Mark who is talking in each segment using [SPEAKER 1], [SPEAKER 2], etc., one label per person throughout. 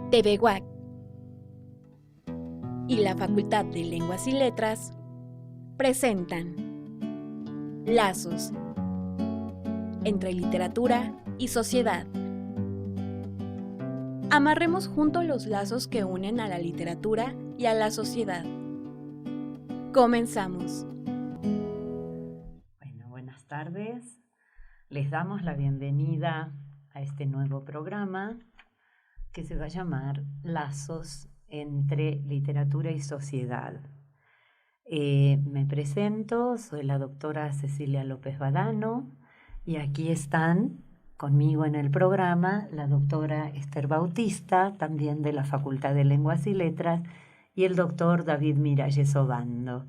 [SPEAKER 1] TV UAC y la Facultad de Lenguas y Letras presentan Lazos entre literatura y sociedad. Amarremos juntos los lazos que unen a la literatura y a la sociedad. Comenzamos.
[SPEAKER 2] Bueno, buenas tardes. Les damos la bienvenida a este nuevo programa que se va a llamar Lazos entre literatura y sociedad. Me presento, soy la doctora Cecilia López Badano y aquí están conmigo en el programa la doctora Esther Bautista, también de la Facultad de Lenguas y Letras, y el doctor David Miralles Obando.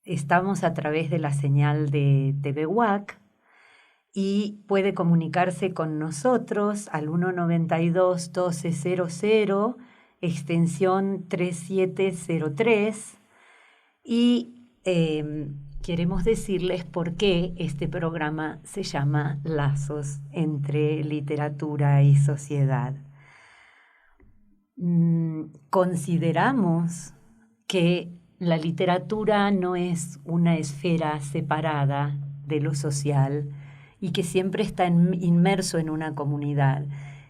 [SPEAKER 2] Estamos a través de la señal de TV UAC y puede comunicarse con nosotros al 192-1200, extensión 3703, y queremos decirles por qué este programa se llama Lazos entre literatura y sociedad. Consideramos que la literatura no es una esfera separada de lo social y que siempre está inmerso en una comunidad,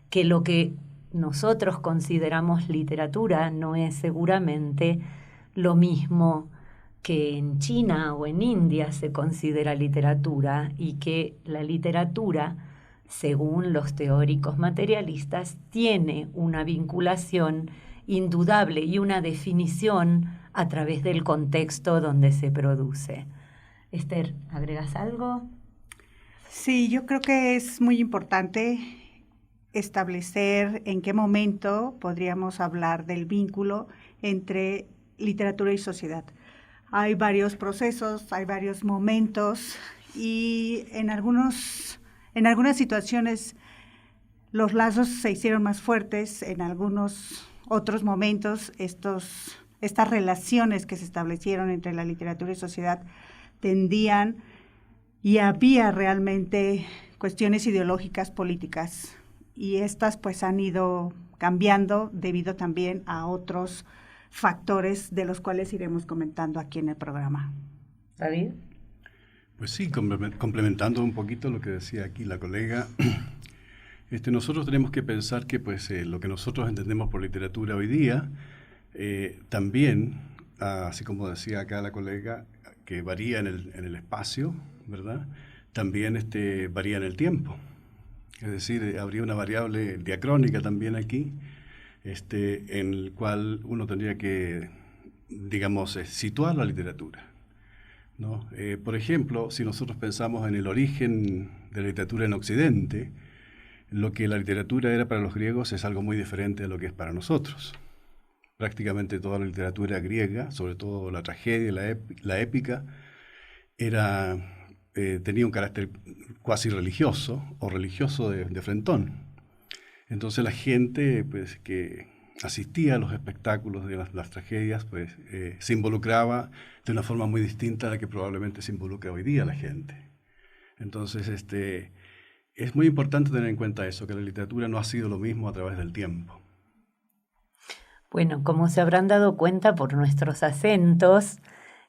[SPEAKER 2] que lo que nosotros consideramos literatura no es seguramente lo mismo que en China o en India se considera literatura, y que la literatura, según los teóricos materialistas, tiene una vinculación indudable y una definición a través del contexto donde se produce. Esther, ¿agregas algo?
[SPEAKER 3] Sí, yo creo que es muy importante establecer en qué momento podríamos hablar del vínculo entre literatura y sociedad. Hay varios procesos, hay varios momentos, y en algunas situaciones los lazos se hicieron más fuertes, en algunos otros momentos estas relaciones que se establecieron entre la literatura y sociedad tendían, y había realmente cuestiones ideológicas políticas, y estas pues han ido cambiando debido también a otros factores de los cuales iremos comentando aquí en el programa.
[SPEAKER 2] ¿David?
[SPEAKER 4] Pues sí, complementando un poquito lo que decía aquí la colega, nosotros tenemos que pensar que pues, lo que nosotros entendemos por literatura hoy día, también, así como decía acá la colega, que varía en el espacio, ¿verdad? También varía en el tiempo. Es decir, habría una variable diacrónica también aquí, en el cual uno tendría que, digamos, situar la literatura, ¿no? Por ejemplo, si nosotros pensamos en el origen de la literatura en Occidente, lo que la literatura era para los griegos es algo muy diferente de lo que es para nosotros. Prácticamente toda la literatura griega, sobre todo la tragedia, la épica, tenía un carácter cuasi religioso o religioso de frentón. Entonces la gente pues, que asistía a los espectáculos de las tragedias pues, se involucraba de una forma muy distinta a la que probablemente se involucra hoy día la gente. Entonces es muy importante tener en cuenta eso, que la literatura no ha sido lo mismo a través del tiempo.
[SPEAKER 2] Bueno, como se habrán dado cuenta por nuestros acentos,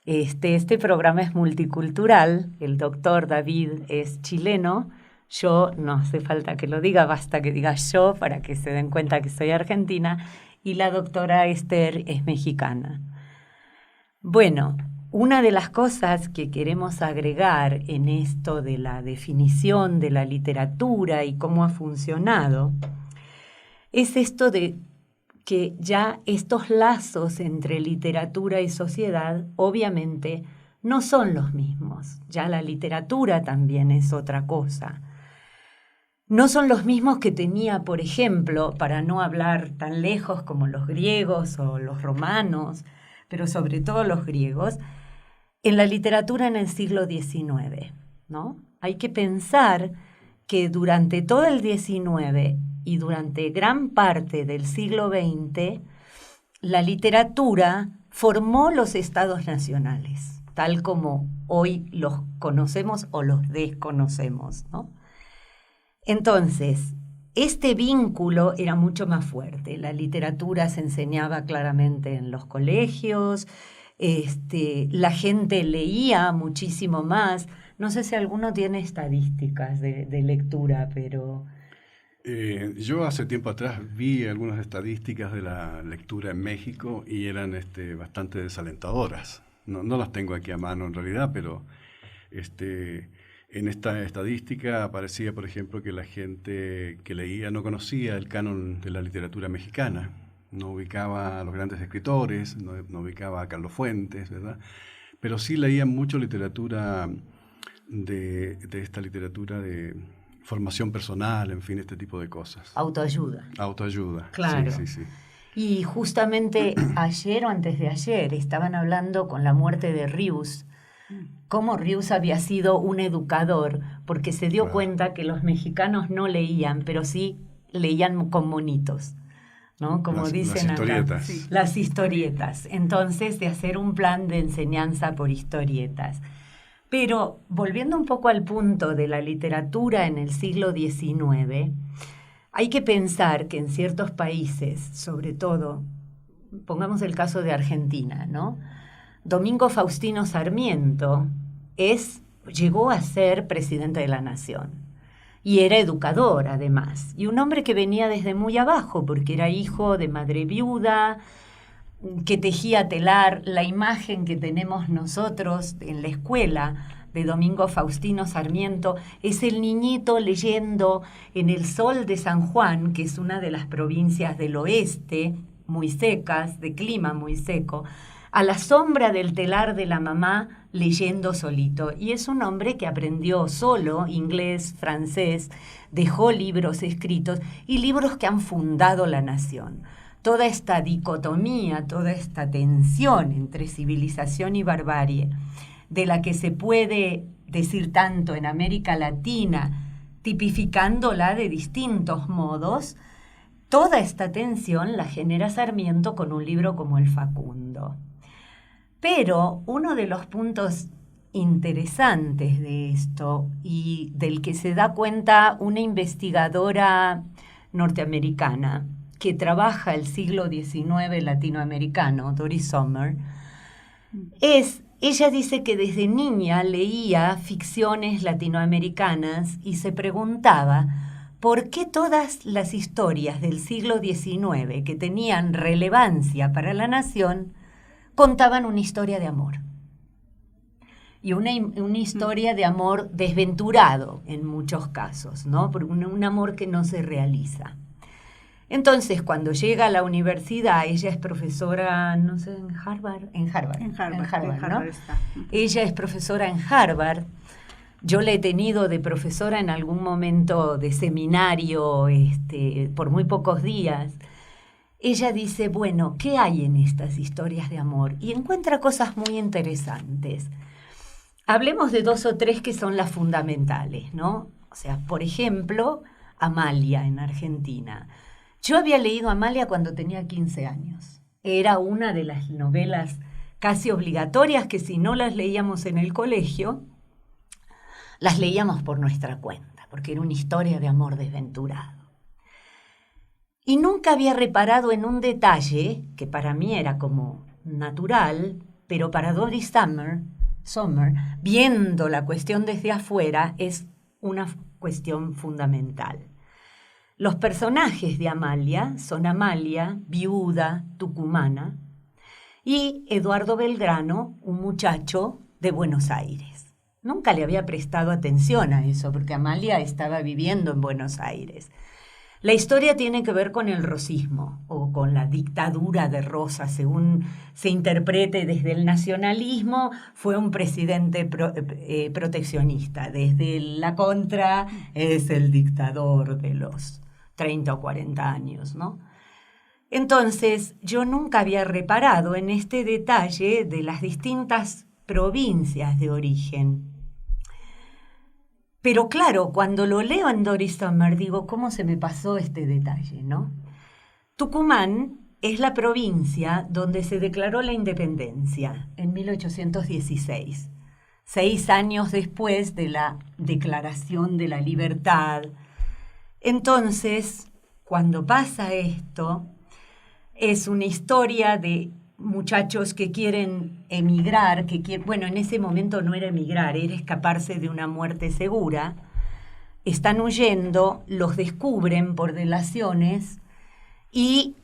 [SPEAKER 2] este programa es multicultural. El doctor David es chileno. Yo, no hace falta que lo diga, basta que diga yo para que se den cuenta que soy argentina. Y la doctora Esther es mexicana. Bueno, una de las cosas que queremos agregar en esto de la definición de la literatura y cómo ha funcionado es esto de que ya estos lazos entre literatura y sociedad obviamente no son los mismos. Ya la literatura también es otra cosa. No son los mismos que tenía, por ejemplo, para no hablar tan lejos como los griegos o los romanos, pero sobre todo los griegos, en la literatura en el siglo XIX, ¿no? Hay que pensar que durante todo el XIX y durante gran parte del siglo XX, la literatura formó los estados nacionales. tal como hoy los conocemos o los desconocemos, ¿no? Entonces, este vínculo era mucho más fuerte. La literatura se enseñaba claramente en los colegios, la gente leía muchísimo más. No sé si alguno tiene estadísticas de lectura, pero...
[SPEAKER 4] Yo hace tiempo atrás vi algunas estadísticas de la lectura en México y eran bastante desalentadoras. No las tengo aquí a mano en realidad, pero en esta estadística aparecía, por ejemplo, que la gente que leía no conocía el canon de la literatura mexicana, no ubicaba a los grandes escritores, no ubicaba a Carlos Fuentes, ¿verdad? Pero sí leían mucho literatura de esta literatura de formación personal, en fin, este tipo de cosas.
[SPEAKER 2] Autoayuda.
[SPEAKER 4] Autoayuda,
[SPEAKER 2] claro.
[SPEAKER 4] Sí.
[SPEAKER 2] Y justamente ayer o antes de ayer estaban hablando con la muerte de Rius, cómo Rius había sido un educador, porque se dio cuenta que los mexicanos no leían, pero sí leían con monitos, ¿no? Como dicen
[SPEAKER 4] las historietas.
[SPEAKER 2] acá. Sí. Las historietas. Entonces, de hacer un plan de enseñanza por historietas. Pero, volviendo un poco al punto de la literatura en el siglo XIX, hay que pensar que en ciertos países, sobre todo, pongamos el caso de Argentina, ¿no? Domingo Faustino Sarmiento llegó a ser presidente de la Nación y era educador además, y un hombre que venía desde muy abajo porque era hijo de madre viuda, que tejía telar. La imagen que tenemos nosotros en la escuela de Domingo Faustino Sarmiento es el niñito leyendo en el Sol de San Juan, que es una de las provincias del oeste, muy secas, de clima muy seco, a la sombra del telar de la mamá leyendo solito. Y es un hombre que aprendió solo inglés, francés, dejó libros escritos y libros que han fundado la nación. Toda esta dicotomía, toda esta tensión entre civilización y barbarie, de la que se puede decir tanto en América Latina, tipificándola de distintos modos, toda esta tensión la genera Sarmiento con un libro como El Facundo. Pero uno de los puntos interesantes de esto y del que se da cuenta una investigadora norteamericana que trabaja el siglo XIX latinoamericano, Doris Sommer, ella dice que desde niña leía ficciones latinoamericanas y se preguntaba por qué todas las historias del siglo XIX que tenían relevancia para la nación contaban una historia de amor. Y una historia de amor desventurado en muchos casos, ¿no? Por un amor que no se realiza. Entonces, cuando llega a la universidad, ella es profesora, no sé, en Harvard, ¿no?
[SPEAKER 3] Está.
[SPEAKER 2] Ella es profesora en Harvard. Yo la he tenido de profesora en algún momento de seminario, por muy pocos días. Ella dice, bueno, ¿qué hay en estas historias de amor? Y encuentra cosas muy interesantes. Hablemos de 2 o 3 que son las fundamentales, ¿no? O sea, por ejemplo, Amalia en Argentina. Yo había leído Amalia cuando tenía 15 años. Era una de las novelas casi obligatorias que si no las leíamos en el colegio, las leíamos por nuestra cuenta, porque era una historia de amor desventurado. Y nunca había reparado en un detalle que para mí era como natural, pero para Doris Sommer, viendo la cuestión desde afuera, es una cuestión fundamental. Los personajes de Amalia son Amalia, viuda, tucumana, y Eduardo Belgrano, un muchacho de Buenos Aires. Nunca le había prestado atención a eso, porque Amalia estaba viviendo en Buenos Aires. La historia tiene que ver con el rosismo o con la dictadura de Rosas, según se interprete desde el nacionalismo. Fue un presidente proteccionista. Desde la contra es el dictador de los 30 o 40 años, ¿no? Entonces, yo nunca había reparado en este detalle de las distintas provincias de origen. Pero claro, cuando lo leo en Doris Sommer, digo, ¿cómo se me pasó este detalle, no? Tucumán es la provincia donde se declaró la independencia en 1816, 6 años después de la Declaración de la Libertad. Entonces, cuando pasa esto, es una historia de muchachos que quieren emigrar, bueno, en ese momento no era emigrar, era escaparse de una muerte segura. Están huyendo, los descubren por delaciones y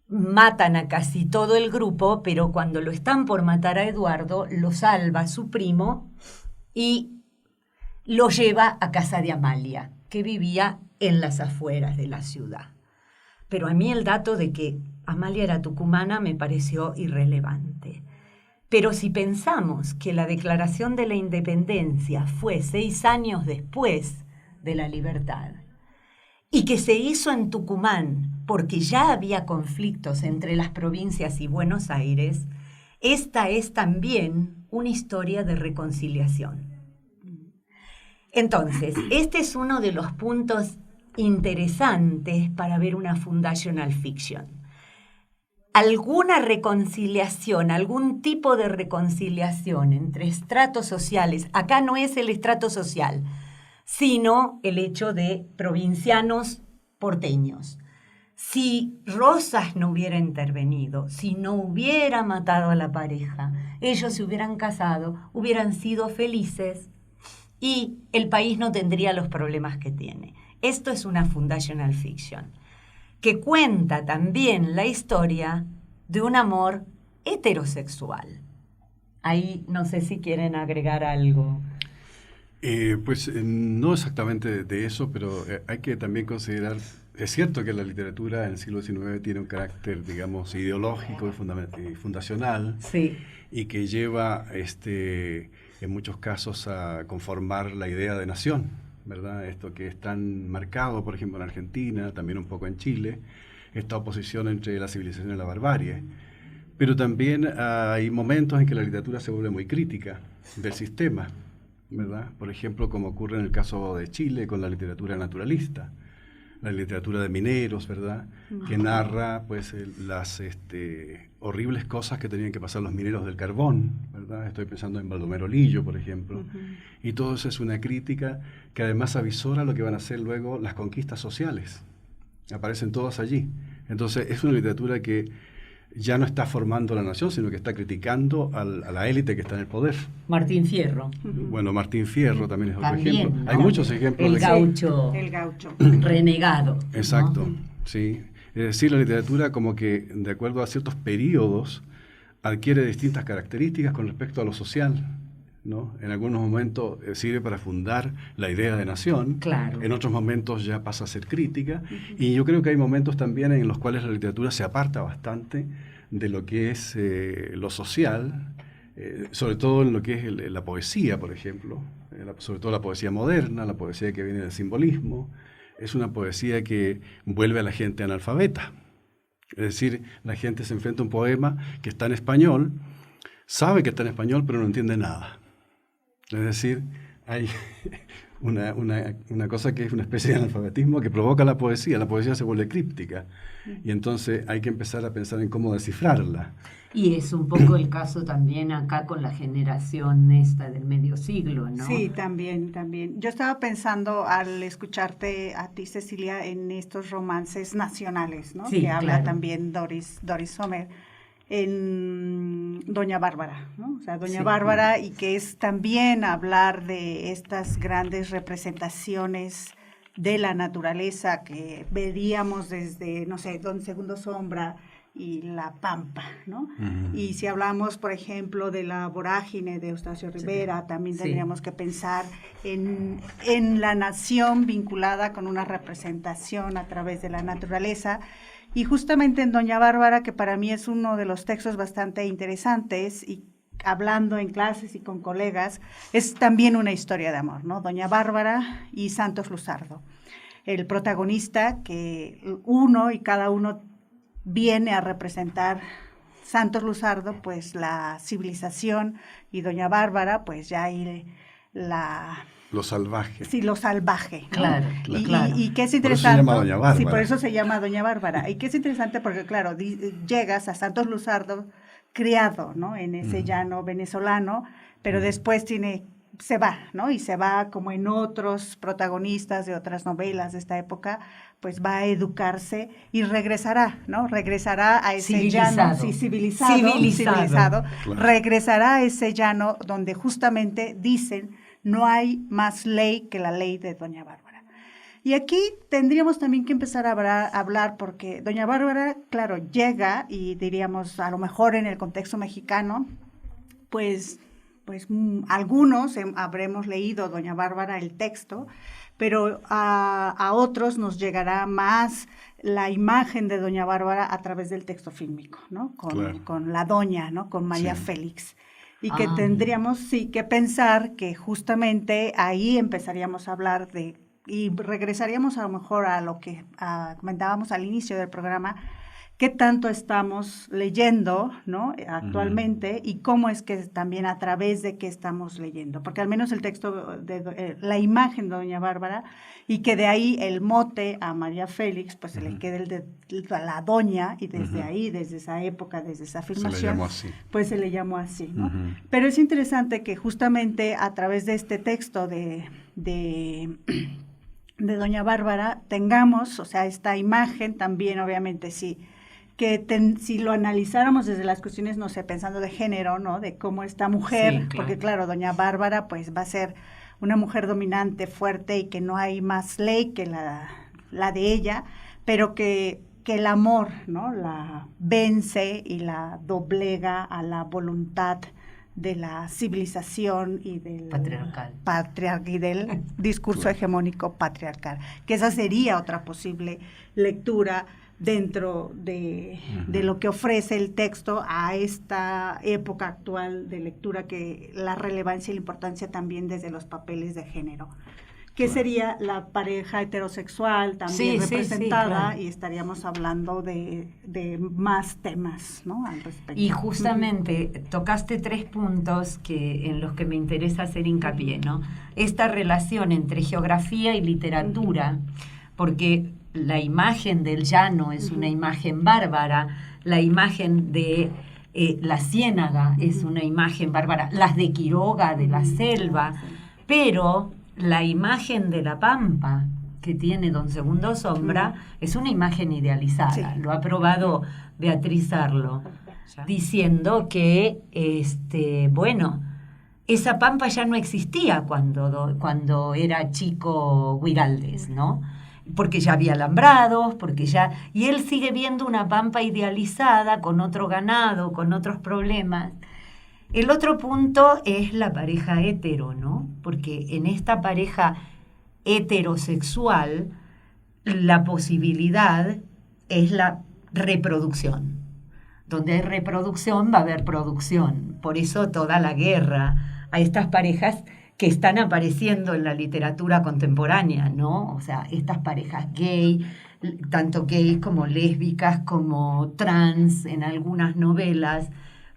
[SPEAKER 2] matan a casi todo el grupo, pero cuando lo están por matar a Eduardo, lo salva su primo y lo lleva a casa de Amalia, que vivía en las afueras de la ciudad. Pero a mí el dato de que Amalia era tucumana me pareció irrelevante. Pero si pensamos que la Declaración de la Independencia fue 6 años después de la libertad, y que se hizo en Tucumán porque ya había conflictos entre las provincias y Buenos Aires, esta es también una historia de reconciliación. Entonces, este es uno de los puntos interesantes para ver una foundational fiction. Alguna reconciliación, algún tipo de reconciliación entre estratos sociales, acá no es el estrato social, sino el hecho de provincianos porteños. Si Rosas no hubiera intervenido, si no hubiera matado a la pareja, ellos se hubieran casado, hubieran sido felices y el país no tendría los problemas que tiene. Esto es una foundational fiction, que cuenta también la historia de un amor heterosexual. Ahí no sé si quieren agregar algo.
[SPEAKER 4] No exactamente de eso, pero hay que también considerar, es cierto que la literatura en el siglo XIX tiene un carácter, digamos, ideológico y fundacional,
[SPEAKER 2] Sí.
[SPEAKER 4] y que lleva, en muchos casos, a conformar la idea de nación, ¿verdad? Esto que es tan marcado, por ejemplo, en Argentina, también un poco en Chile, esta oposición entre la civilización y la barbarie. Pero también hay momentos en que la literatura se vuelve muy crítica del sistema, ¿verdad? Por ejemplo, como ocurre en el caso de Chile con la literatura naturalista, la literatura de mineros, ¿verdad? Que narra pues las horribles cosas que tenían que pasar los mineros del carbón, ¿verdad? Estoy pensando en Baldomero Lillo, por ejemplo. Y todo eso es una crítica que además avisora lo que van a ser luego las conquistas sociales. Aparecen todas allí. Entonces es una literatura que ya no está formando la nación, sino que está criticando a la élite que está en el poder.
[SPEAKER 2] Martín Fierro.
[SPEAKER 4] Bueno, Martín Fierro también es otro
[SPEAKER 2] También,
[SPEAKER 4] ejemplo.
[SPEAKER 2] ¿no?
[SPEAKER 4] Hay muchos ejemplos.
[SPEAKER 2] El gaucho.
[SPEAKER 3] El gaucho.
[SPEAKER 2] Renegado.
[SPEAKER 4] Exacto,
[SPEAKER 2] ¿no?
[SPEAKER 4] sí. Es decir, la literatura como que, de acuerdo a ciertos periodos, adquiere distintas características con respecto a lo social, ¿no? En algunos momentos sirve para fundar la idea de nación,
[SPEAKER 2] Claro.
[SPEAKER 4] En otros momentos ya pasa a ser crítica, y yo creo que hay momentos también en los cuales la literatura se aparta bastante de lo que es lo social, sobre todo en lo que es la poesía, por ejemplo, sobre todo la poesía moderna, la poesía que viene del simbolismo. Es una poesía que vuelve a la gente analfabeta. Es decir, la gente se enfrenta a un poema que está en español, sabe que está en español, pero no entiende nada. Es decir, hay una cosa que es una especie de analfabetismo que provoca la poesía se vuelve críptica, y entonces hay que empezar a pensar en cómo descifrarla.
[SPEAKER 2] Y es un poco el caso también acá con la generación esta del medio siglo, ¿no?
[SPEAKER 3] Sí, también. Yo estaba pensando al escucharte a ti, Cecilia, en estos romances nacionales, ¿no?
[SPEAKER 2] Sí,
[SPEAKER 3] que habla
[SPEAKER 2] claro.
[SPEAKER 3] también Doris Sommer en Doña Bárbara, ¿no? O sea, Doña
[SPEAKER 2] Sí.
[SPEAKER 3] Bárbara, y que es también hablar de estas grandes representaciones de la naturaleza que veríamos desde, no sé, Don Segundo Sombra y La Pampa, ¿no? Y si hablamos, por ejemplo, de La Vorágine de Eustacio Rivera, también tendríamos que pensar en la nación vinculada con una representación a través de la naturaleza. Y justamente en Doña Bárbara, que para mí es uno de los textos bastante interesantes, y hablando en clases y con colegas, es también una historia de amor, ¿no? Doña Bárbara y Santos Luzardo. El protagonista, que uno y cada uno viene a representar, Santos Luzardo, pues la civilización, y Doña Bárbara, pues ya la
[SPEAKER 4] Lo salvaje.
[SPEAKER 3] Sí, lo salvaje, ¿no?
[SPEAKER 2] Claro, claro.
[SPEAKER 3] Y que es
[SPEAKER 4] Por eso se
[SPEAKER 3] interesante.
[SPEAKER 4] llama Doña Bárbara.
[SPEAKER 3] Sí, por eso se llama Doña Bárbara. Y que es interesante porque, claro, llegas a Santos Luzardo criado, ¿no? En ese llano venezolano, pero después se va, ¿no? Y se va como en otros protagonistas de otras novelas de esta época, pues va a educarse y regresará, ¿no? Regresará a ese llano, sí, civilizado.
[SPEAKER 4] Claro.
[SPEAKER 3] Regresará a ese llano donde justamente dicen no hay más ley que la ley de Doña Bárbara. Y aquí tendríamos también que empezar a hablar porque Doña Bárbara, claro, llega y diríamos a lo mejor en el contexto mexicano, pues algunos habremos leído Doña Bárbara el texto, pero a otros nos llegará más la imagen de Doña Bárbara a través del texto fílmico, ¿no? Con la doña, ¿no? Con María Félix. Y que tendríamos, que pensar que justamente ahí empezaríamos a hablar y regresaríamos a lo mejor a lo que comentábamos al inicio del programa, qué tanto estamos leyendo, ¿no? Actualmente y cómo es que también a través de qué estamos leyendo, porque al menos el texto, la imagen de Doña Bárbara y que de ahí el mote a María Félix, pues se le queda la doña y desde ahí, desde esa época, desde esa filmación, pues se le llamó así, ¿no? Pero es interesante que justamente a través de este texto de Doña Bárbara tengamos, o sea, esta imagen también obviamente sí, que si lo analizáramos desde las cuestiones, no sé, pensando de género, ¿no? De cómo esta mujer, sí, claro. Porque claro, Doña Bárbara pues va a ser una mujer dominante, fuerte y que no hay más ley que la de ella, pero que el amor, ¿no? La vence y la doblega a la voluntad de la civilización y del y del discurso hegemónico patriarcal, que esa sería otra posible lectura dentro de lo que ofrece el texto a esta época actual de lectura, que la relevancia y la importancia también desde los papeles de género, que sería la pareja heterosexual también representada, claro. Y estaríamos hablando de más temas, ¿no? Al respecto.
[SPEAKER 2] Y justamente tocaste 3 puntos en los que me interesa hacer hincapié, ¿no? Esta relación entre geografía y literatura, porque la imagen del llano es una imagen bárbara, la imagen de la ciénaga es una imagen bárbara, las de Quiroga, de la selva, pero la imagen de la pampa que tiene Don Segundo Sombra es una imagen idealizada. Sí. Lo ha probado Beatriz Arlo, diciendo que, esa pampa ya no existía cuando era chico Guiraldes, ¿no? Porque ya había alambrados, y él sigue viendo una pampa idealizada con otro ganado, con otros problemas. El otro punto es la pareja hetero, ¿no? Porque en esta pareja heterosexual la posibilidad es la reproducción. Donde hay reproducción va a haber producción. Por eso toda la guerra a estas parejas que están apareciendo en la literatura contemporánea, ¿no? O sea, estas parejas gay, tanto gays como lésbicas, como trans en algunas novelas,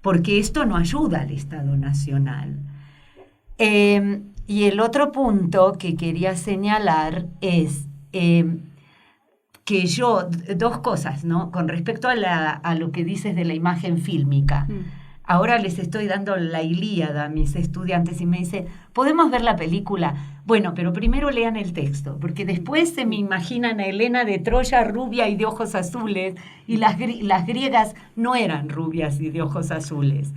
[SPEAKER 2] porque esto no ayuda al Estado Nacional. Y el otro punto que quería señalar es que dos cosas, ¿no? Con respecto a lo que dices de la imagen fílmica. Ahora les estoy dando la Ilíada a mis estudiantes y me dice, ¿podemos ver la película? Bueno, pero primero lean el texto, porque después se me imaginan a Helena de Troya rubia y de ojos azules, y las griegas no eran rubias y de ojos azules.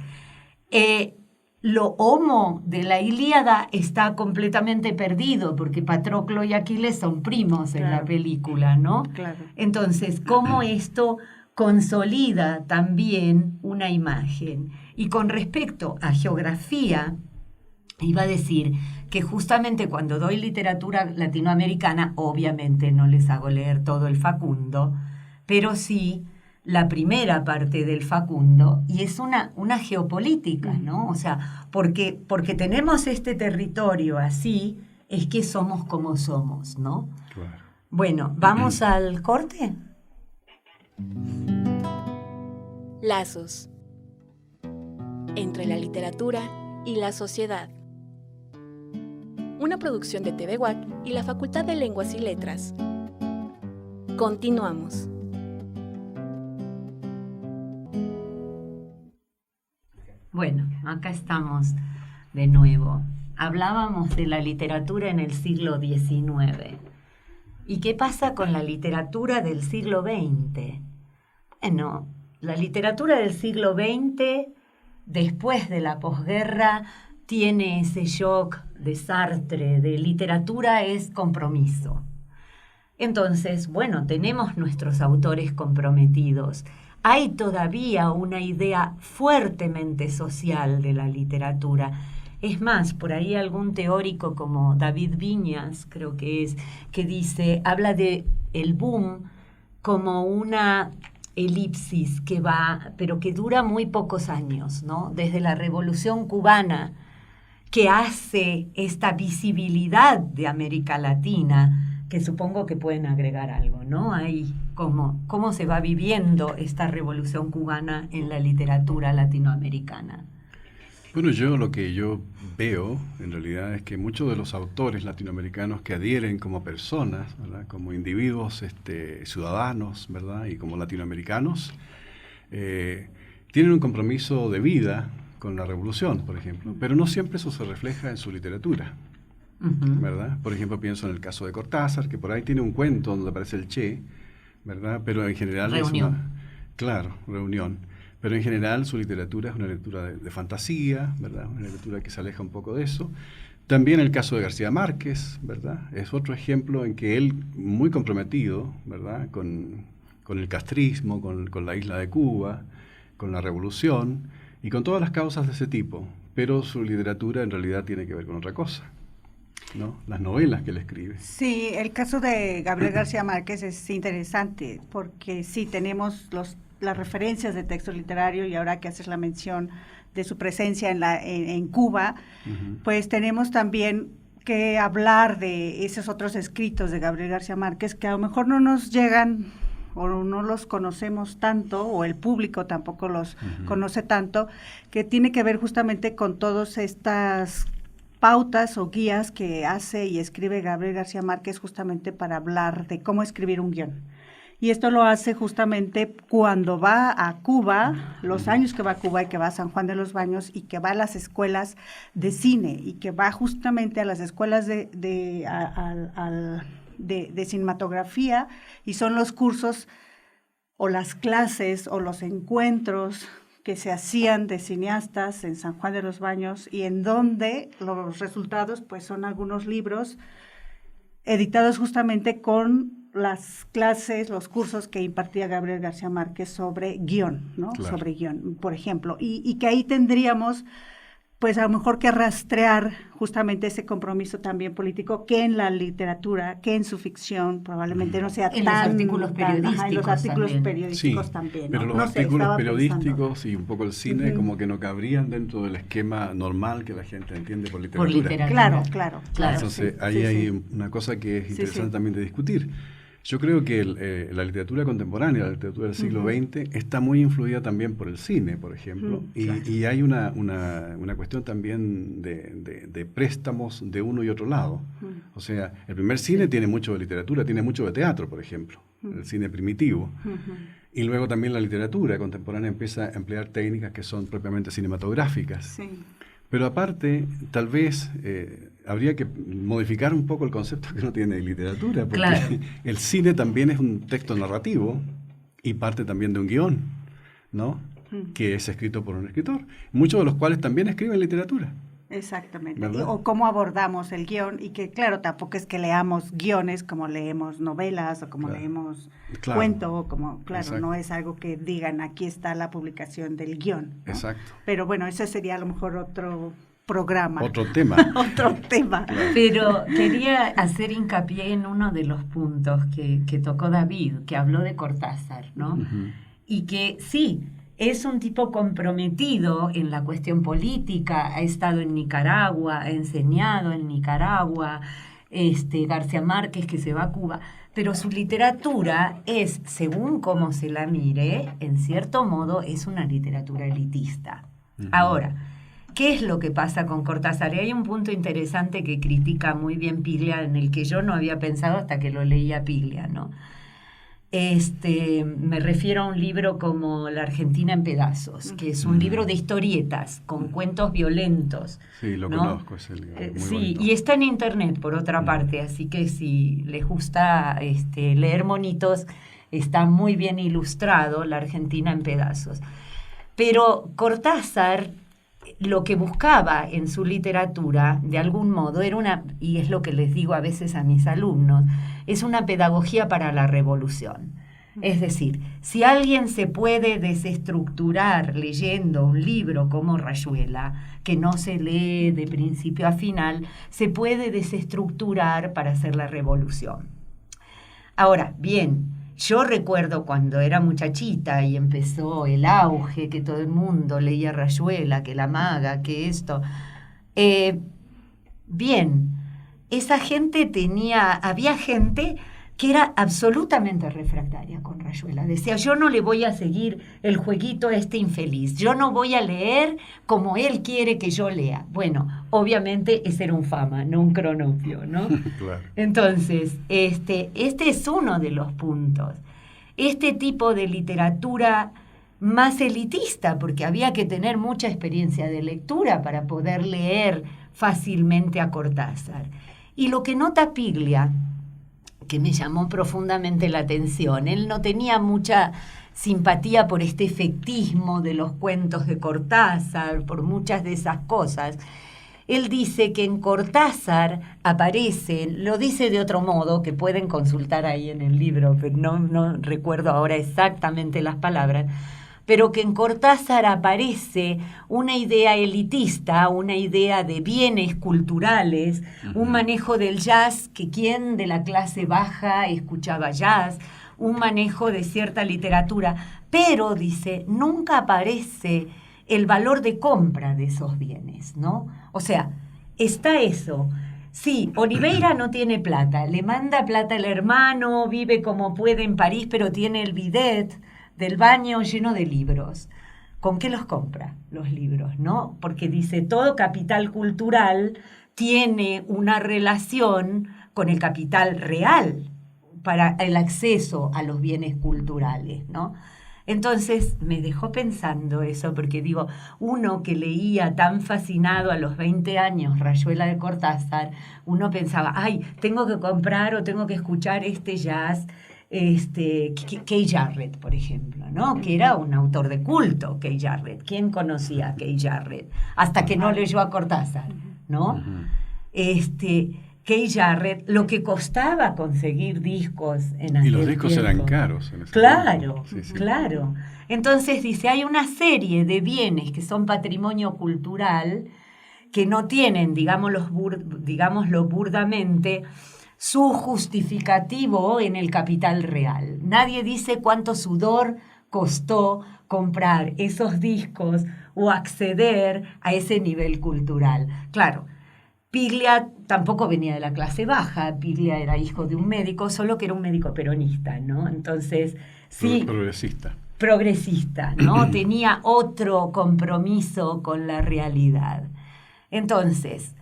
[SPEAKER 2] Lo homo de la Ilíada está completamente perdido, porque Patroclo y Aquiles son primos en la película, ¿no? Claro. Entonces, ¿cómo esto consolida también una imagen? Y con respecto a geografía, iba a decir que justamente cuando doy literatura latinoamericana, obviamente no les hago leer todo el Facundo, pero sí la primera parte del Facundo, y es una geopolítica, ¿no? O sea, porque tenemos este territorio así, es que somos como somos, ¿no? Claro. Bueno, ¿vamos al corte?
[SPEAKER 1] Lazos entre la literatura y la sociedad. una producción de TV UAC y la Facultad de Lenguas y Letras. Continuamos.
[SPEAKER 2] Bueno, acá estamos de nuevo. Hablábamos de la literatura en el siglo XIX. ¿Y qué pasa con la literatura del siglo XX? Bueno, la literatura del siglo XX, después de la posguerra, tiene ese shock de Sartre, de literatura es compromiso. Entonces, bueno, tenemos nuestros autores comprometidos. Hay todavía una idea fuertemente social de la literatura. Es más, por ahí algún teórico como David Viñas, creo que es, que dice, habla de el boom como una elipsis que va, pero que dura muy pocos años, ¿no? Desde la Revolución Cubana, que hace esta visibilidad de América Latina, que supongo que pueden agregar algo, ¿no? Ahí, cómo se va viviendo esta Revolución Cubana en la literatura latinoamericana.
[SPEAKER 4] Bueno, lo que yo veo, en realidad, es que muchos de los autores latinoamericanos que adhieren como personas, ¿verdad?, como individuos ciudadanos, ¿verdad?, y como latinoamericanos, tienen un compromiso de vida con la revolución, por ejemplo, pero no siempre eso se refleja en su literatura, ¿verdad? Por ejemplo, pienso en el caso de Cortázar, que por ahí tiene un cuento donde aparece el Che, ¿verdad? Pero en general
[SPEAKER 2] Reunión.
[SPEAKER 4] Reunión. Pero en general su literatura es una lectura de fantasía, ¿verdad? Una lectura que se aleja un poco de eso. También el caso de García Márquez, ¿verdad? Es otro ejemplo en que él, muy comprometido, ¿verdad?, con el castrismo, con la isla de Cuba, con la revolución y con todas las causas de ese tipo. Pero su literatura en realidad tiene que ver con otra cosa, ¿no? Las novelas que él escribe.
[SPEAKER 3] Sí, el caso de Gabriel García Márquez es interesante porque sí tenemos las referencias de texto literario y ahora que haces la mención de su presencia en Cuba, pues tenemos también que hablar de esos otros escritos de Gabriel García Márquez que a lo mejor no nos llegan o no los conocemos tanto, o el público tampoco los conoce tanto, que tiene que ver justamente con todas estas pautas o guías que hace y escribe Gabriel García Márquez justamente para hablar de cómo escribir un guión. Y esto lo hace justamente cuando va a Cuba, los años que va a Cuba y que va a San Juan de los Baños y que va a las escuelas de cine y que va justamente a las escuelas de cinematografía, y son los cursos o las clases o los encuentros que se hacían de cineastas en San Juan de los Baños y en donde los resultados pues son algunos libros editados justamente con las clases, los cursos que impartía Gabriel García Márquez sobre guión, ¿no?
[SPEAKER 4] Claro.
[SPEAKER 3] Sobre guión, por ejemplo, y que ahí tendríamos pues a lo mejor que rastrear justamente ese compromiso también político que en la literatura, que en su ficción probablemente no sea
[SPEAKER 2] En
[SPEAKER 3] tan...
[SPEAKER 2] los artículos periodísticos
[SPEAKER 3] en los artículos
[SPEAKER 2] también.
[SPEAKER 3] periodísticos
[SPEAKER 4] Sí,
[SPEAKER 3] también.
[SPEAKER 4] pero
[SPEAKER 3] ¿no?
[SPEAKER 4] los artículos
[SPEAKER 3] estaba
[SPEAKER 4] periodísticos
[SPEAKER 3] pensando.
[SPEAKER 4] y un poco el cine como que no cabrían dentro del esquema normal que la gente entiende por literatura.
[SPEAKER 3] Claro.
[SPEAKER 4] Entonces,
[SPEAKER 3] sí,
[SPEAKER 4] ahí
[SPEAKER 3] sí,
[SPEAKER 4] hay
[SPEAKER 3] sí.
[SPEAKER 4] una cosa que es
[SPEAKER 3] Sí,
[SPEAKER 4] interesante
[SPEAKER 3] sí.
[SPEAKER 4] también de discutir. Yo creo que la literatura contemporánea, la literatura del siglo XX, está muy influida también por el cine, por ejemplo, y hay una cuestión también de préstamos de uno y otro lado. O sea, el primer cine tiene mucho de literatura, tiene mucho de teatro, por ejemplo, el cine primitivo. Y luego también la literatura contemporánea empieza a emplear técnicas que son propiamente cinematográficas.
[SPEAKER 3] Sí.
[SPEAKER 4] Pero aparte, tal vez habría que modificar un poco el concepto que uno tiene de literatura, porque
[SPEAKER 2] Claro.
[SPEAKER 4] el cine también es un texto narrativo y parte también de un guión, ¿no? Que es escrito por un escritor, muchos de los cuales también escriben literatura.
[SPEAKER 3] Exactamente.
[SPEAKER 4] ¿Verdad?
[SPEAKER 3] O cómo abordamos el guión, y que claro, tampoco es que leamos guiones como leemos novelas o como
[SPEAKER 4] Claro.
[SPEAKER 3] leemos
[SPEAKER 4] Claro.
[SPEAKER 3] cuento, o como, claro,
[SPEAKER 4] Exacto.
[SPEAKER 3] no es algo que digan, aquí está la publicación del guión, ¿no?
[SPEAKER 4] Exacto.
[SPEAKER 3] Pero bueno, ese sería a lo mejor otro programa.
[SPEAKER 4] Otro tema.
[SPEAKER 3] Otro tema.
[SPEAKER 2] Pero quería hacer hincapié en uno de los puntos que tocó David, que habló de Cortázar, ¿no? Y que sí, es un tipo comprometido en la cuestión política, ha estado en Nicaragua, ha enseñado en Nicaragua, García Márquez que se va a Cuba, pero su literatura es, según cómo se la mire, en cierto modo es una literatura elitista. Ahora, ¿qué es lo que pasa con Cortázar? Y hay un punto interesante que critica muy bien Piglia, en el que yo no había pensado hasta que lo leía Piglia, ¿no? Me refiero a un libro como La Argentina en pedazos, que es un libro de historietas con cuentos violentos.
[SPEAKER 4] Sí, lo
[SPEAKER 2] ¿no?
[SPEAKER 4] conozco, es el muy
[SPEAKER 2] sí,
[SPEAKER 4] bonito.
[SPEAKER 2] y está en internet por otra parte, así que si les gusta leer monitos, está muy bien ilustrado La Argentina en pedazos. Pero Cortázar lo que buscaba en su literatura, de algún modo, era y es lo que les digo a veces a mis alumnos, es una pedagogía para la revolución. Es decir, si alguien se puede desestructurar leyendo un libro como Rayuela, que no se lee de principio a final, se puede desestructurar para hacer la revolución. Ahora, bien, yo recuerdo cuando era muchachita y empezó el auge, que todo el mundo leía Rayuela, que La Maga, que esto. Bien, esa gente había gente que era absolutamente refractaria con Rayuela. Decía, yo no le voy a seguir el jueguito a este infeliz, yo no voy a leer como él quiere que yo lea. Bueno, obviamente ese era un Fama, no un Cronopio, ¿no?
[SPEAKER 4] Claro.
[SPEAKER 2] Entonces, este es uno de los puntos. Este tipo de literatura más elitista, porque había que tener mucha experiencia de lectura para poder leer fácilmente a Cortázar. Y lo que nota Piglia, que me llamó profundamente la atención, él no tenía mucha simpatía por este efectismo de los cuentos de Cortázar, por muchas de esas cosas. Él dice que en Cortázar aparecen, lo dice de otro modo, que pueden consultar ahí en el libro, pero no recuerdo ahora exactamente las palabras, pero que en Cortázar aparece una idea elitista, una idea de bienes culturales, un manejo del jazz, que quien de la clase baja escuchaba jazz, un manejo de cierta literatura, pero, dice, nunca aparece el valor de compra de esos bienes, ¿no? O sea, está eso. Sí, Oliveira no tiene plata, le manda plata al hermano, vive como puede en París, pero tiene el bidet del baño lleno de libros. ¿Con qué los compra los libros, no? Porque dice, todo capital cultural tiene una relación con el capital real para el acceso a los bienes culturales, ¿no? Entonces me dejó pensando eso, porque digo, uno que leía tan fascinado a los 20 años Rayuela de Cortázar, uno pensaba, ay, tengo que comprar o tengo que escuchar este jazz, Kay Jarrett, por ejemplo, ¿no? Que era un autor de culto, Kay Jarrett. ¿Quién conocía a Kay Jarrett? Hasta que no leyó a Cortázar, ¿no? Kay Jarrett, lo que costaba conseguir discos en aquel
[SPEAKER 4] Y los discos
[SPEAKER 2] tiempo.
[SPEAKER 4] eran caros. En ese
[SPEAKER 2] Claro,
[SPEAKER 4] tiempo. Sí, sí.
[SPEAKER 2] claro. Entonces dice, hay una serie de bienes que son patrimonio cultural que no tienen, digámoslo burdamente, su justificativo en el capital real. Nadie dice cuánto sudor costó comprar esos discos o acceder a ese nivel cultural. Claro, Piglia tampoco venía de la clase baja, Piglia era hijo de un médico, solo que era un médico peronista, ¿no? Entonces, sí, progresista, ¿no? Tenía otro compromiso con la realidad. Entonces,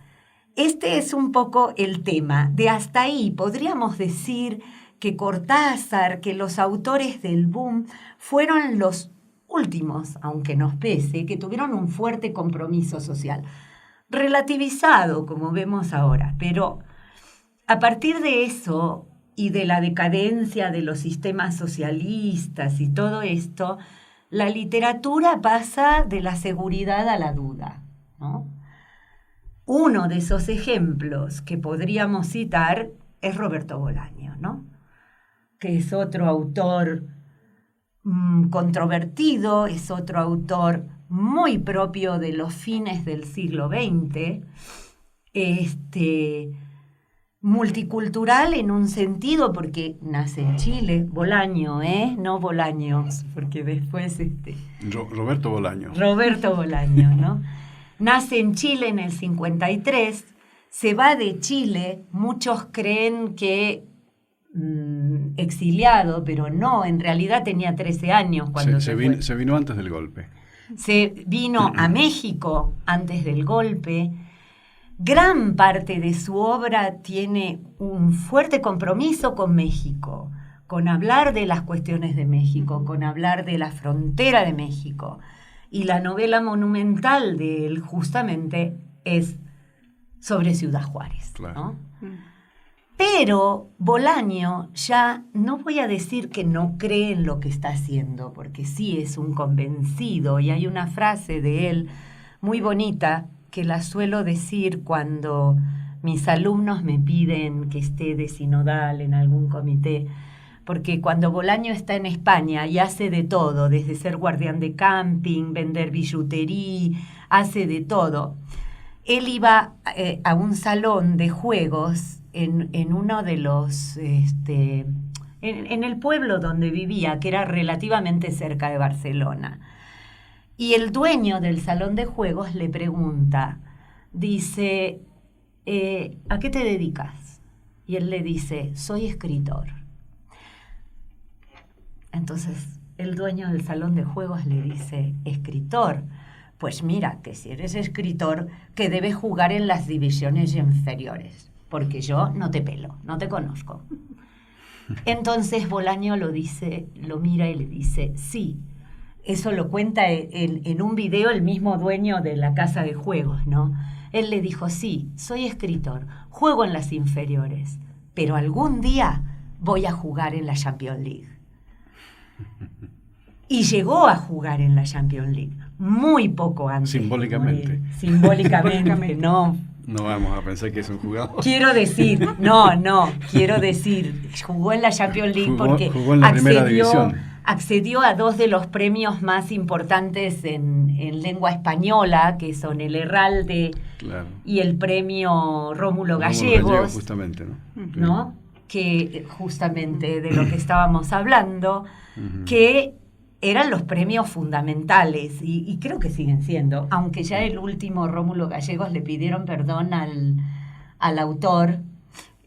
[SPEAKER 2] este es un poco el tema. De hasta ahí podríamos decir que Cortázar, que los autores del boom fueron los últimos, aunque nos pese, que tuvieron un fuerte compromiso social. Relativizado, como vemos ahora, pero a partir de eso y de la decadencia de los sistemas socialistas y todo esto, la literatura pasa de la seguridad a la duda, ¿no? Uno de esos ejemplos que podríamos citar es Roberto Bolaño, ¿no? Que es otro autor controvertido, es otro autor muy propio de los fines del siglo XX, multicultural en un sentido, porque nace en Chile, Bolaño, no Bolaños, porque después
[SPEAKER 4] Roberto Bolaño.
[SPEAKER 2] Roberto Bolaño, ¿no? Nace en Chile en el 53, se va de Chile, muchos creen que exiliado, pero no, en realidad tenía 13 años cuando
[SPEAKER 4] se vino antes del golpe.
[SPEAKER 2] se vino a México antes del golpe. Gran parte de su obra tiene un fuerte compromiso con México, con hablar de las cuestiones de México, con hablar de la frontera de México. Y la novela monumental de él justamente es sobre Ciudad Juárez,
[SPEAKER 4] Claro.
[SPEAKER 2] ¿no? Pero Bolaño ya no voy a decir que no cree en lo que está haciendo, porque sí es un convencido, y hay una frase de él muy bonita que la suelo decir cuando mis alumnos me piden que esté de sinodal en algún comité, porque cuando Bolaño está en España y hace de todo, desde ser guardián de camping, vender billutería, hace de todo. Él iba a un salón de juegos en uno de los, en el pueblo donde vivía, que era relativamente cerca de Barcelona. Y el dueño del salón de juegos le pregunta, dice, ¿a qué te dedicas? Y él le dice, soy escritor. Entonces el dueño del salón de juegos le dice, escritor, pues mira, que si eres escritor, que debes jugar en las divisiones inferiores, porque yo no te pelo, no te conozco. Entonces Bolaño lo dice, lo mira y le dice, sí, eso lo cuenta en un video el mismo dueño de la casa de juegos, ¿no? Él le dijo, sí, soy escritor, juego en las inferiores, pero algún día voy a jugar en la Champions League. Y llegó a jugar en la Champions League, muy poco antes.
[SPEAKER 4] Simbólicamente.
[SPEAKER 2] Simbólicamente, no.
[SPEAKER 4] No vamos a pensar que es un jugador.
[SPEAKER 2] Quiero decir, jugó en la Champions League porque
[SPEAKER 4] jugó en la primera división.
[SPEAKER 2] Accedió a dos de los premios más importantes en lengua española, que son el Herralde, claro, y el premio Rómulo Gallegos,
[SPEAKER 4] justamente,
[SPEAKER 2] ¿no? Que justamente de lo que estábamos hablando, que eran los premios fundamentales, y creo que siguen siendo, aunque ya el último Rómulo Gallegos le pidieron perdón al autor,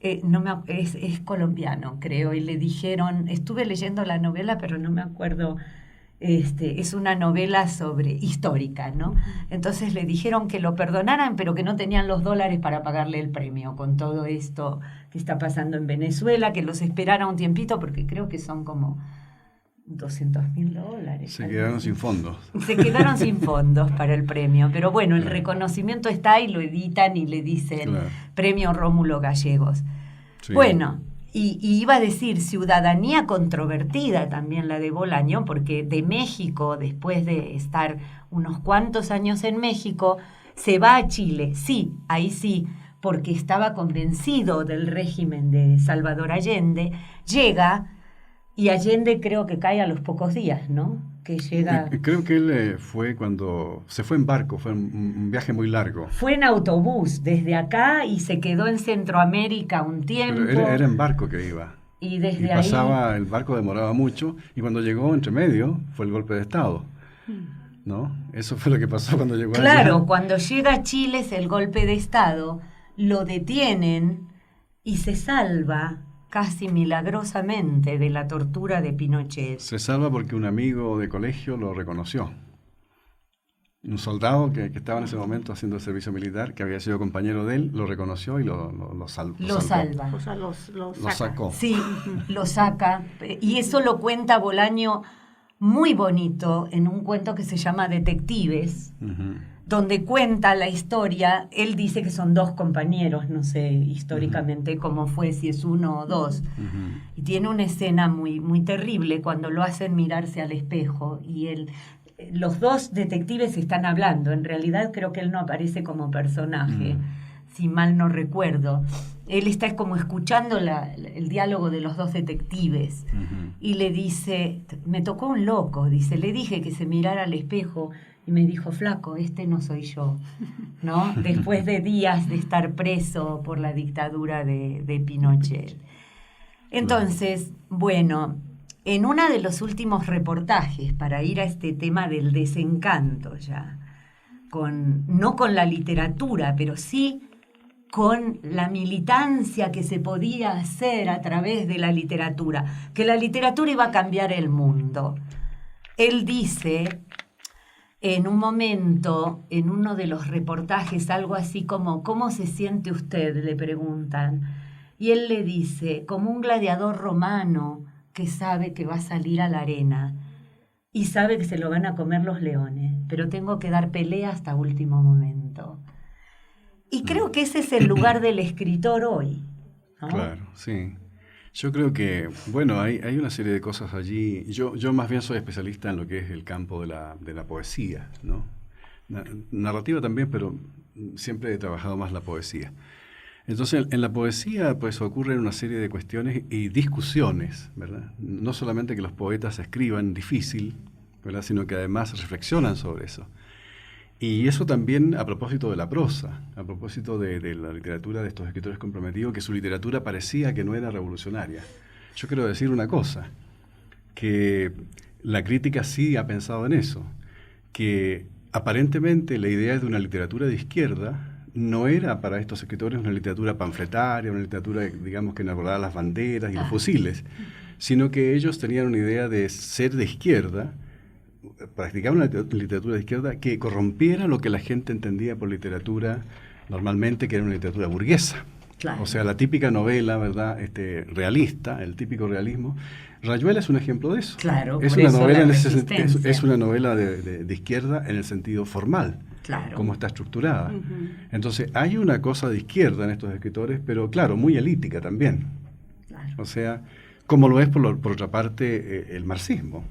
[SPEAKER 2] es colombiano, creo, y le dijeron, estuve leyendo la novela, pero no me acuerdo, es una novela histórica, ¿no? Entonces le dijeron que lo perdonaran, pero que no tenían los dólares para pagarle el premio, con todo esto que está pasando en Venezuela, que los esperara un tiempito, porque creo que son como $200.000.
[SPEAKER 4] Se quedaron sin fondos.
[SPEAKER 2] Se quedaron sin fondos para el premio, pero bueno, el reconocimiento está y lo editan y le dicen, claro, Premio Rómulo Gallegos. Sí. Bueno, y iba a decir ciudadanía controvertida también la de Bolaño, porque de México, después de estar unos cuantos años en México, se va a Chile, sí, ahí sí, porque estaba convencido del régimen de Salvador Allende, llega. Y Allende creo que cae a los pocos días, ¿no? Que llega...
[SPEAKER 4] Creo que él fue cuando... Se fue en barco, fue un viaje muy largo.
[SPEAKER 2] Fue en autobús desde acá y se quedó en Centroamérica un tiempo.
[SPEAKER 4] Pero era en barco que iba.
[SPEAKER 2] Y desde
[SPEAKER 4] pasaba, el barco demoraba mucho, y cuando llegó entre medio fue el golpe de Estado, ¿no? Eso fue lo que pasó cuando llegó allá.
[SPEAKER 2] Claro, cuando llega a Chile es el golpe de Estado, lo detienen y se salva casi milagrosamente de la tortura de Pinochet.
[SPEAKER 4] Se salva porque un amigo de colegio lo reconoció. Un soldado que estaba en ese momento haciendo el servicio militar, que había sido compañero de él, lo reconoció y lo salva.
[SPEAKER 2] Lo salva.
[SPEAKER 3] O sea, lo
[SPEAKER 4] sacó.
[SPEAKER 2] Sí, lo saca. Y eso lo cuenta Bolaño muy bonito en un cuento que se llama Detectives, donde cuenta la historia. Él dice que son dos compañeros, no sé históricamente cómo fue, si es uno o dos. Y tiene una escena muy, muy terrible cuando lo hacen mirarse al espejo y los dos detectives están hablando. En realidad creo que él no aparece como personaje, si mal no recuerdo. Él está como escuchando el diálogo de los dos detectives y le dice, me tocó un loco, dice, le dije que se mirara al espejo y me dijo, flaco, este no soy yo, ¿no? Después de días de estar preso por la dictadura de Pinochet. Entonces, bueno, en uno de los últimos reportajes, para ir a este tema del desencanto ya, no con la literatura, pero sí con la militancia que se podía hacer a través de la literatura, que la literatura iba a cambiar el mundo. Él dice, en un momento, en uno de los reportajes, algo así como, ¿cómo se siente usted?, le preguntan. Y él le dice, como un gladiador romano que sabe que va a salir a la arena y sabe que se lo van a comer los leones, pero tengo que dar pelea hasta último momento. Y creo que ese es el lugar del escritor hoy, ¿no?
[SPEAKER 4] Claro, sí. Yo creo que, bueno, hay una serie de cosas allí. Yo más bien soy especialista en lo que es el campo de la poesía, ¿no? Narrativa también, pero siempre he trabajado más la poesía. Entonces, en la poesía pues ocurren una serie de cuestiones y discusiones, ¿verdad? No solamente que los poetas escriban difícil, ¿verdad?, sino que además reflexionan sobre eso. Y eso también a propósito de la prosa, a propósito de la literatura de estos escritores comprometidos, que su literatura parecía que no era revolucionaria. Yo quiero decir una cosa, que la crítica sí ha pensado en eso, que aparentemente la idea de una literatura de izquierda no era para estos escritores una literatura panfletaria, una literatura, digamos, que enarbolaba las banderas y los fusiles, sino que ellos tenían una idea de ser de izquierda, practicar una literatura de izquierda que corrompiera lo que la gente entendía por literatura normalmente, que era una literatura burguesa. Claro. O sea, la típica novela, ¿verdad?, realista, el típico realismo. Rayuela es un ejemplo de eso.
[SPEAKER 2] Claro,
[SPEAKER 4] es una novela es una novela de izquierda en el sentido formal, claro, como está estructurada. Entonces, hay una cosa de izquierda en estos escritores, pero claro, muy elítica también. Claro. O sea, como lo es por otra parte el marxismo.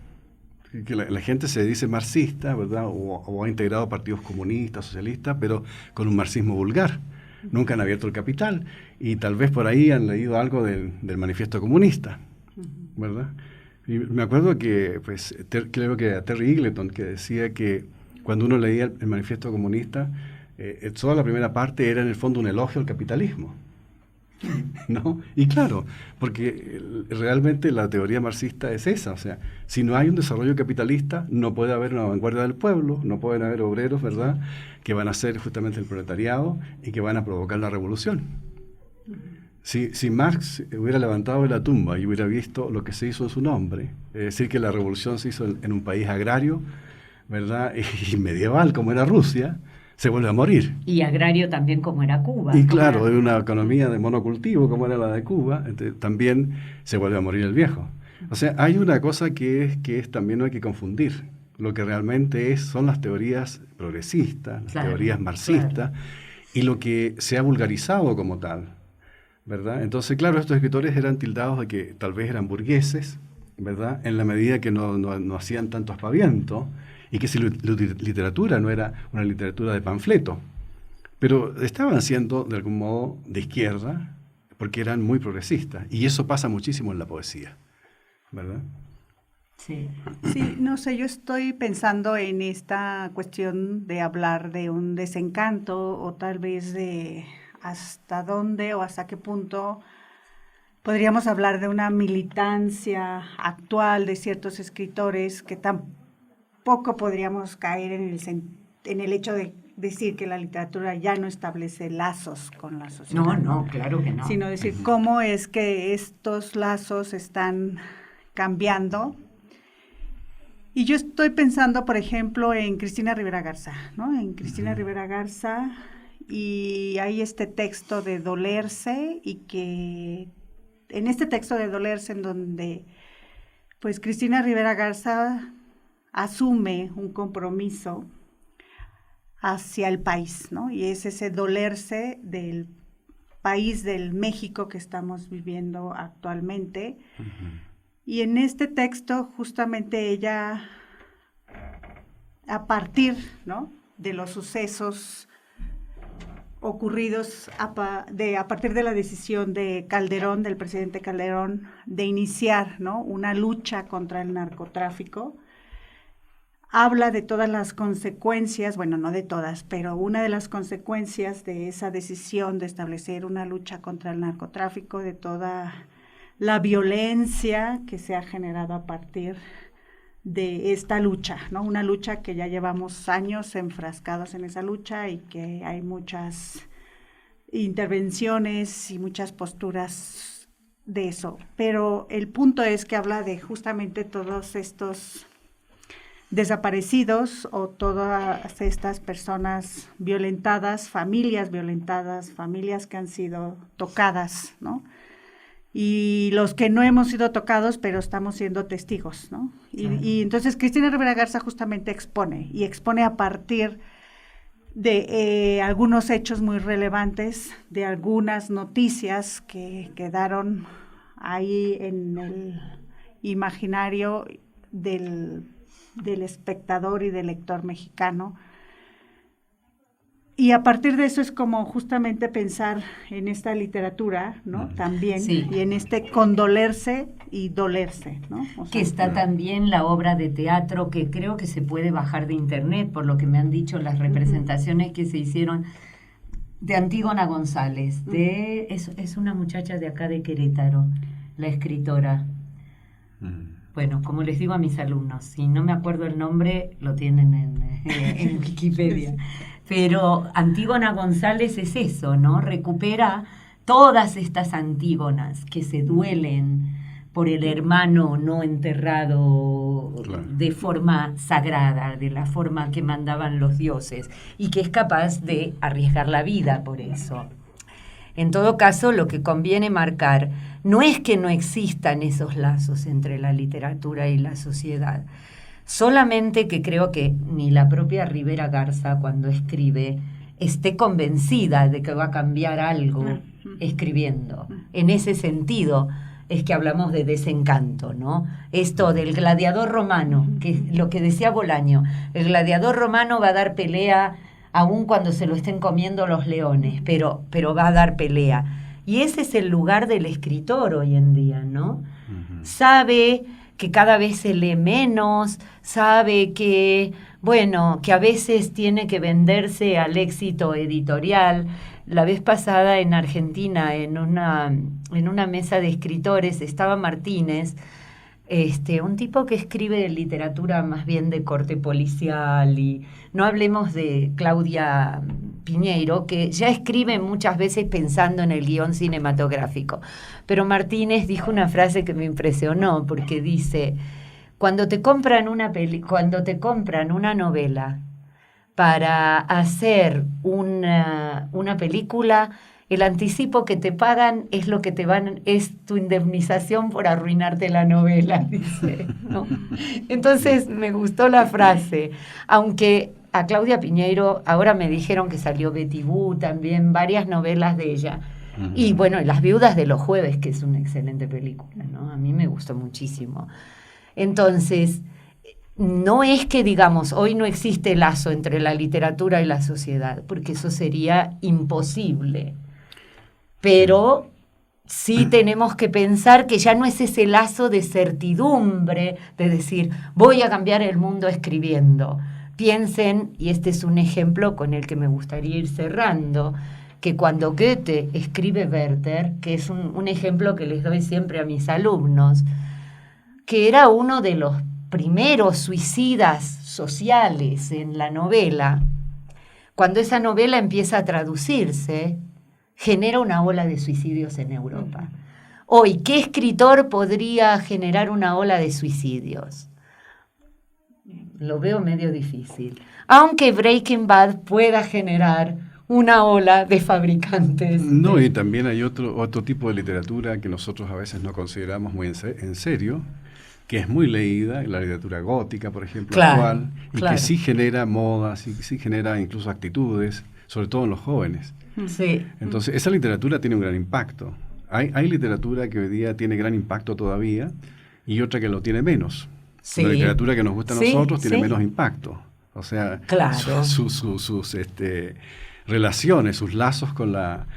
[SPEAKER 4] Que la gente se dice marxista, ¿verdad?, o ha integrado partidos comunistas, socialistas, pero con un marxismo vulgar. Nunca han abierto el Capital y tal vez por ahí han leído algo del manifiesto comunista, ¿verdad? Y me acuerdo que, pues, creo que a Terry Eagleton, que decía que cuando uno leía el manifiesto comunista, toda la primera parte era en el fondo un elogio al capitalismo, ¿no? Y claro, porque realmente la teoría marxista es esa, o sea, si no hay un desarrollo capitalista, no puede haber una vanguardia del pueblo, no pueden haber obreros, ¿verdad?, que van a ser justamente el proletariado y que van a provocar la revolución. Si Marx hubiera levantado de la tumba y hubiera visto lo que se hizo en su nombre, es decir, que la revolución se hizo en un país agrario, ¿verdad?, y medieval como era Rusia, se vuelve a morir.
[SPEAKER 2] Y agrario también como era Cuba.
[SPEAKER 4] Y claro, de una economía de monocultivo como era la de Cuba, también se vuelve a morir el viejo. O sea, hay una cosa que es también no hay que confundir. Lo que realmente son las teorías progresistas, las teorías marxistas, y lo que se ha vulgarizado como tal, ¿verdad? Entonces, claro, estos escritores eran tildados de que tal vez eran burgueses, ¿verdad?, en la medida que no hacían tanto aspaviento, y que si la literatura no era una literatura de panfleto, pero estaban siendo de algún modo de izquierda porque eran muy progresistas, y eso pasa muchísimo en la poesía, ¿verdad?
[SPEAKER 3] Sí, no sé, yo estoy pensando en esta cuestión de hablar de un desencanto o tal vez de hasta dónde o hasta qué punto podríamos hablar de una militancia actual de ciertos escritores que tampoco podríamos caer en el hecho de decir que la literatura ya no establece lazos con la sociedad.
[SPEAKER 2] No, claro que no.
[SPEAKER 3] Sino decir cómo es que estos lazos están cambiando. Y yo estoy pensando, por ejemplo, en Cristina Rivera Garza, ¿no? En Cristina Rivera Garza, y hay este texto de Dolerse, y que en este texto de Dolerse, en donde pues Cristina Rivera Garza asume un compromiso hacia el país, ¿no? Y es ese dolerse del país, del México que estamos viviendo actualmente. Y en este texto, justamente ella, a partir, ¿no?, de los sucesos ocurridos a partir de la decisión de Calderón, del presidente Calderón, de iniciar, ¿no?, una lucha contra el narcotráfico, habla de todas las consecuencias, bueno, no de todas, pero una de las consecuencias de esa decisión de establecer una lucha contra el narcotráfico, de toda la violencia que se ha generado a partir de esta lucha, ¿no? Una lucha que ya llevamos años enfrascados en esa lucha y que hay muchas intervenciones y muchas posturas de eso. Pero el punto es que habla de justamente todos estos desaparecidos o todas estas personas violentadas, familias que han sido tocadas, ¿no? Y los que no hemos sido tocados, pero estamos siendo testigos, ¿no? Y entonces Cristina Rivera Garza justamente expone a partir de algunos hechos muy relevantes, de algunas noticias que quedaron ahí en el imaginario del espectador y del lector mexicano. Y a partir de eso es como justamente pensar en esta literatura, ¿no? También,
[SPEAKER 2] sí.
[SPEAKER 3] Y en este condolerse y dolerse, ¿no? O sea,
[SPEAKER 2] que está también la obra de teatro que creo que se puede bajar de internet, por lo que me han dicho las representaciones que se hicieron de Antígona González, es una muchacha de acá de Querétaro, la escritora. Bueno, como les digo a mis alumnos, si no me acuerdo el nombre, lo tienen en Wikipedia. Pero Antígona González es eso, ¿no? Recupera todas estas Antígonas que se duelen por el hermano no enterrado de forma sagrada, de la forma que mandaban los dioses, y que es capaz de arriesgar la vida por eso. En todo caso, lo que conviene marcar no es que no existan esos lazos entre la literatura y la sociedad, solamente que creo que ni la propia Rivera Garza, cuando escribe, esté convencida de que va a cambiar algo escribiendo. En ese sentido es que hablamos de desencanto, ¿no? Esto del gladiador romano, que es lo que decía Bolaño, el gladiador romano va a dar pelea aun cuando se lo estén comiendo los leones, pero va a dar pelea. Y ese es el lugar del escritor hoy en día, ¿no? Sabe que cada vez se lee menos, sabe que, bueno, que a veces tiene que venderse al éxito editorial. La vez pasada en Argentina, en una mesa de escritores, estaba Martínez, un tipo que escribe literatura más bien de corte policial, y no hablemos de Claudia Piñeiro, que ya escribe muchas veces pensando en el guión cinematográfico. Pero Martínez dijo una frase que me impresionó, porque dice: cuando te compran una novela para hacer una película, el anticipo que te pagan es lo que es tu indemnización por arruinarte la novela, dice, ¿no? Entonces me gustó la frase, aunque a Claudia Piñeiro ahora me dijeron que salió Betty Boo también, varias novelas de ella. Y bueno, Las viudas de los jueves, que es una excelente película, ¿no? A mí me gustó muchísimo. Entonces, no es que digamos, hoy no existe lazo entre la literatura y la sociedad, porque eso sería imposible. Pero sí tenemos que pensar que ya no es ese lazo de certidumbre, de decir, voy a cambiar el mundo escribiendo. Piensen, y este es un ejemplo con el que me gustaría ir cerrando, que cuando Goethe escribe Werther, que es un ejemplo que les doy siempre a mis alumnos, que era uno de los primeros suicidas sociales en la novela, cuando esa novela empieza a traducirse, genera una ola de suicidios en Europa. Hoy, ¿qué escritor podría generar una ola de suicidios? Lo veo medio difícil. Aunque Breaking Bad pueda generar una ola de fabricantes.
[SPEAKER 4] No, y también hay otro tipo de literatura que nosotros a veces no consideramos muy en serio, que es muy leída, la literatura gótica, por ejemplo, actual, y que sí genera modas, sí genera incluso actitudes, sobre todo en los jóvenes.
[SPEAKER 2] Sí.
[SPEAKER 4] Entonces, esa literatura tiene un gran impacto. Hay literatura que hoy día tiene gran impacto todavía y otra que lo tiene menos.
[SPEAKER 2] Sí.
[SPEAKER 4] La literatura que nos gusta a nosotros tiene menos impacto. O sea,
[SPEAKER 2] claro.
[SPEAKER 4] sus relaciones, sus lazos con la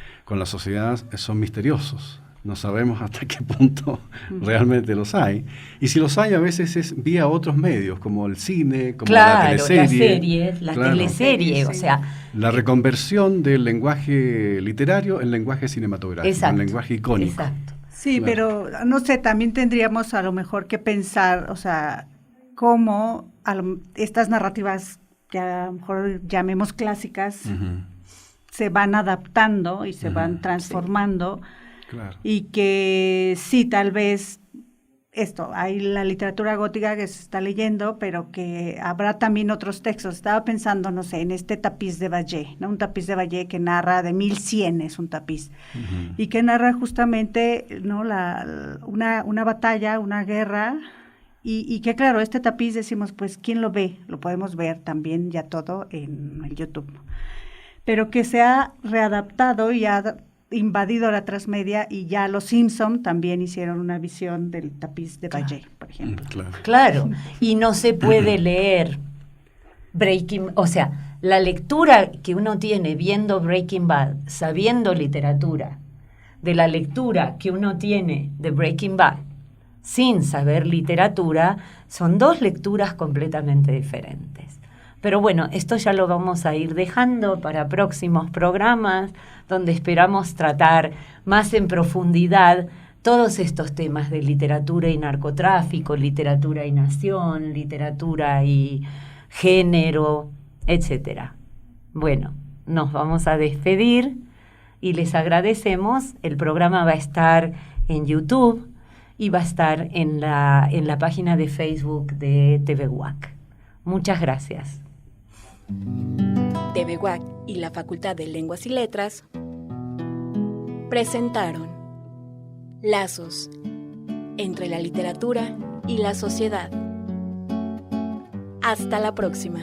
[SPEAKER 4] sociedad son misteriosos. No sabemos hasta qué punto realmente los hay. Y si los hay, a veces es vía otros medios, como el cine, como la teleserie.
[SPEAKER 2] La teleserie, o sea...
[SPEAKER 4] La reconversión del lenguaje literario en lenguaje cinematográfico, en lenguaje icónico.
[SPEAKER 2] Exacto.
[SPEAKER 3] Sí, pero no sé, también tendríamos a lo mejor que pensar, o sea, cómo estas narrativas que a lo mejor llamemos clásicas se van adaptando y se van transformando.
[SPEAKER 4] Claro.
[SPEAKER 3] Y que sí, tal vez hay la literatura gótica que se está leyendo, pero que habrá también otros textos. Estaba pensando, no sé, en este tapiz de Vallée, ¿no? Un tapiz de Vallée que narra de 1100, es un tapiz, y que narra justamente, ¿no? una batalla, una guerra, y que claro, este tapiz decimos, pues, ¿quién lo ve? Lo podemos ver también ya todo en el YouTube, ¿no? Pero que se ha readaptado y ha invadido la transmedia, y ya los Simpson también hicieron una visión del tapiz de Vallée, por ejemplo.
[SPEAKER 2] Claro, y no se puede leer o sea, la lectura que uno tiene viendo Breaking Bad, sabiendo literatura, de la lectura que uno tiene de Breaking Bad sin saber literatura, son dos lecturas completamente diferentes. Pero bueno, esto ya lo vamos a ir dejando para próximos programas, donde esperamos tratar más en profundidad todos estos temas de literatura y narcotráfico, literatura y nación, literatura y género, etc. Bueno, nos vamos a despedir y les agradecemos. El programa va a estar en YouTube y va a estar en la página de Facebook de TV UAC. Muchas gracias.
[SPEAKER 1] TV UAC y la Facultad de Lenguas y Letras presentaron Lazos entre la literatura y la sociedad. Hasta la próxima.